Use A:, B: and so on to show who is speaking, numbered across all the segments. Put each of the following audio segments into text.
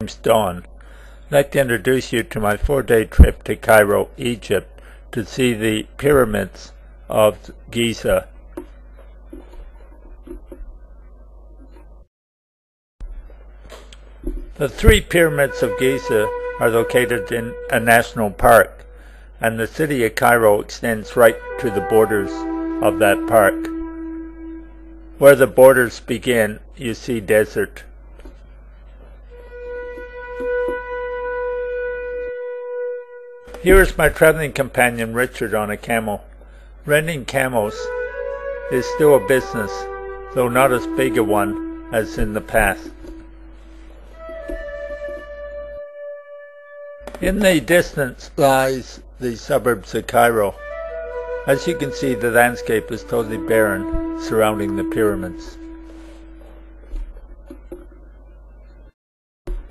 A: name's Don. I'd like to introduce you to my 4-day trip to Cairo, Egypt, to see the pyramids of Giza. The 3 pyramids of Giza are located in a national park, and the city of Cairo extends right to the borders of that park. Where the borders begin, you see desert. Here is my traveling companion Richard on a camel. Renting camels is still a business, though not as big a one as in the past. In the distance lies the suburbs of Cairo. As you can see, the landscape is totally barren surrounding the pyramids.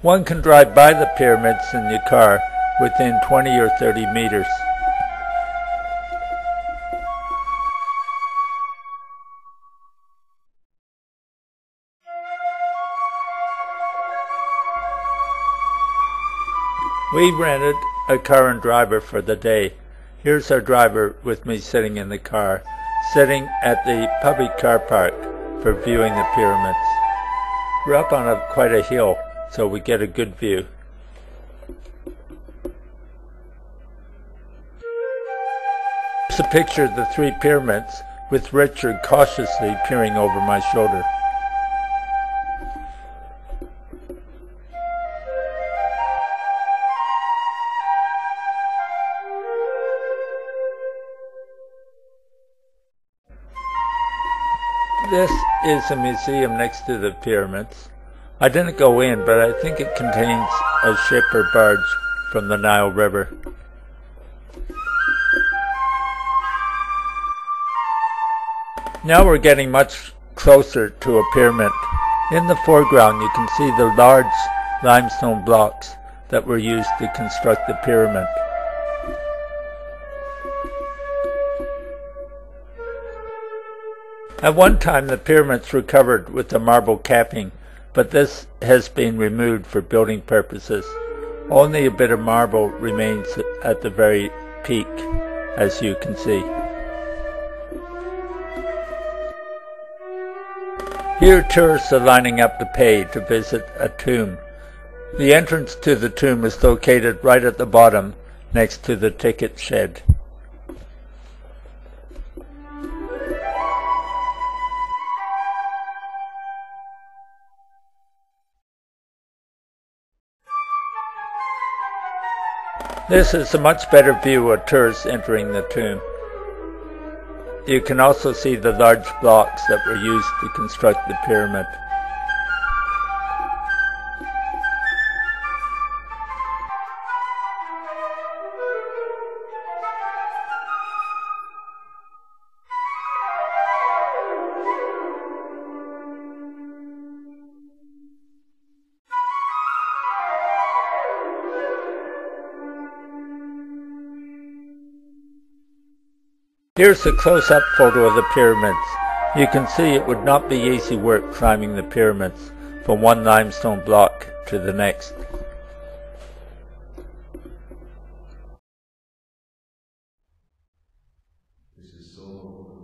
A: One can drive by the pyramids in your car within 20 or 30 meters. We rented a car and driver for the day. Here's our driver with me sitting in the car, sitting at the public car park for viewing the pyramids. We're up on quite a hill, so we get a good view. Here's a picture of the 3 pyramids with Richard cautiously peering over my shoulder. This is a museum next to the pyramids. I didn't go in, but I think it contains a ship or barge from the Nile River. Now we're getting much closer to a pyramid. In the foreground you can see the large limestone blocks that were used to construct the pyramid. At one time the pyramids were covered with a marble capping, but this has been removed for building purposes. Only a bit of marble remains at the very peak, as you can see. Here tourists are lining up to pay to visit a tomb. The entrance to the tomb is located right at the bottom, next to the ticket shed. This is a much better view of tourists entering the tomb. You can also see the large blocks that were used to construct the pyramid. Here's a close-up photo of the pyramids. You can see it would not be easy work climbing the pyramids from one limestone block to the next.
B: This is Solo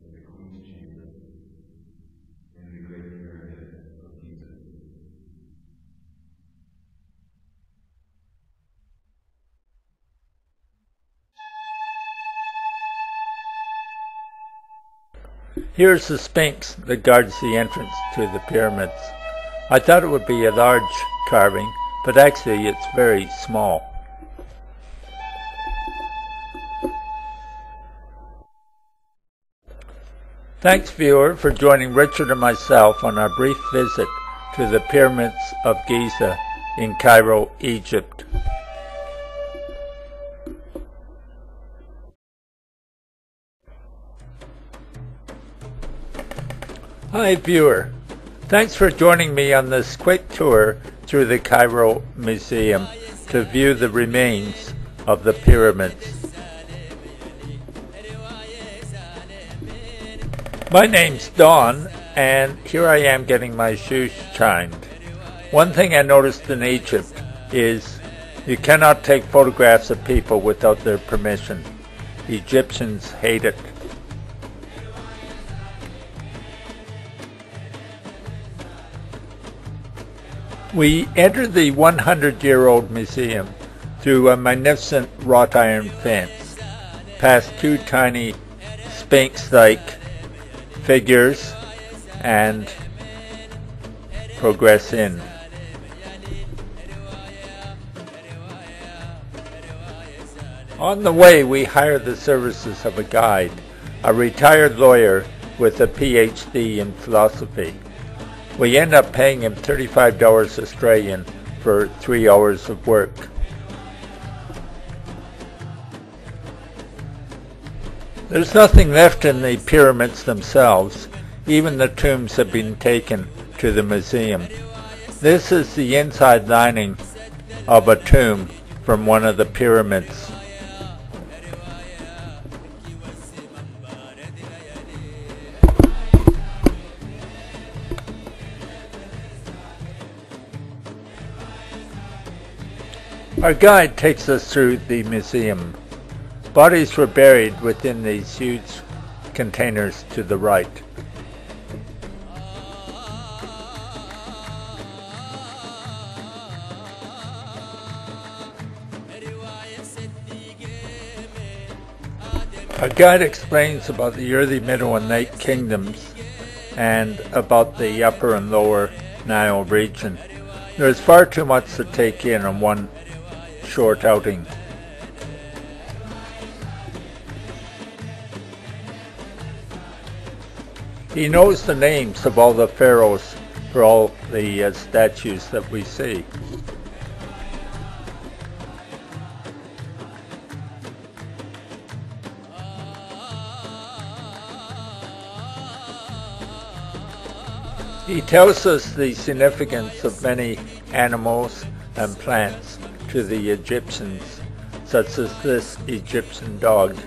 B: in the Queen's Chamber in the Great Pyramid of Giza.
A: Here's the Sphinx that guards the entrance to the pyramids. I thought it would be a large carving, but actually it's very small. Thanks, viewer, for joining Richard and myself on our brief visit to the pyramids of Giza in Cairo, Egypt. Hi viewer, thanks for joining me on this quick tour through the Cairo Museum to view the remains of the pyramids. My name's Don, and here I am getting my shoes shined. One thing I noticed in Egypt is you cannot take photographs of people without their permission. Egyptians hate it. We entered the 100-year-old museum through a magnificent wrought iron fence, past two tiny Sphinx-like figures, and progress in. On the way, we hired the services of a guide, a retired lawyer with a PhD in philosophy. We end up paying him $35 Australian for 3 hours of work. There's nothing left in the pyramids themselves. Even the tombs have been taken to the museum. This is the inside lining of a tomb from one of the pyramids. Our guide takes us through the museum. Bodies were buried within these huge containers to the right. Our guide explains about the early, middle, and late kingdoms and about the upper and lower Nile region. There is far too much to take in on one short outing. He knows the names of all the pharaohs for all the statues that we see. He tells us the significance of many animals and plants to the Egyptians, such as this Egyptian dog.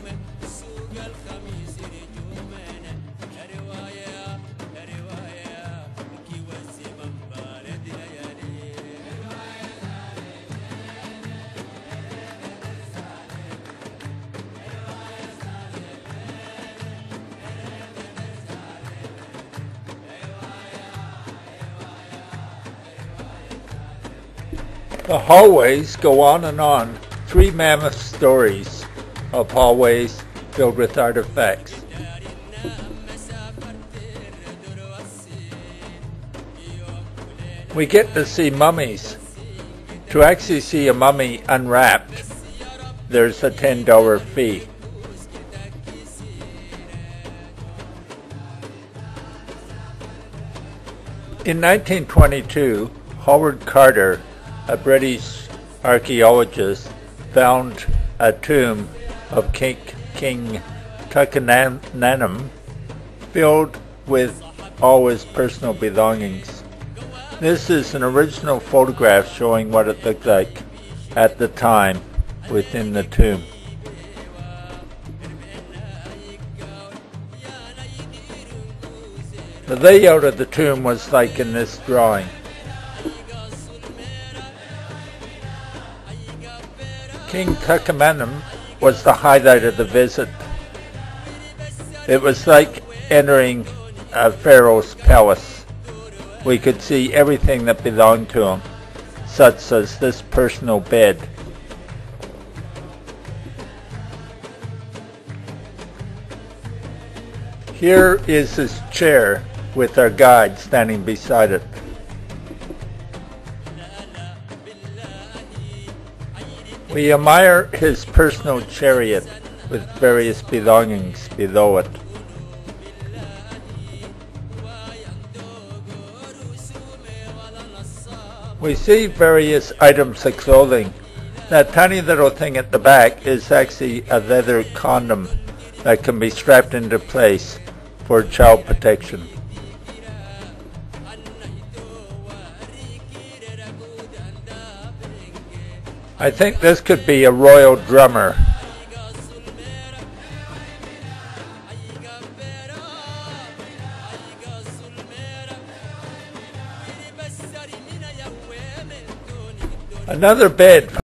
A: The hallways go on and on, 3 mammoth stories of hallways filled with artifacts. We get to see mummies. To actually see a mummy unwrapped, there's a $10 fee. In 1922, Howard Carter, a British archaeologist, found a tomb of King Tutankhamun filled with all his personal belongings. This is an original photograph showing what it looked like at the time within the tomb. The layout of the tomb was like in this drawing. King Tutankhamun was the highlight of the visit. It was like entering a pharaoh's palace. We could see everything that belonged to him, such as this personal bed. Here is his chair with our guide standing beside it. We admire his personal chariot with various belongings below it. We see various items of clothing. That tiny little thing at the back is actually a leather condom that can be strapped into place for child protection. I think this could be a royal drummer. Another bed.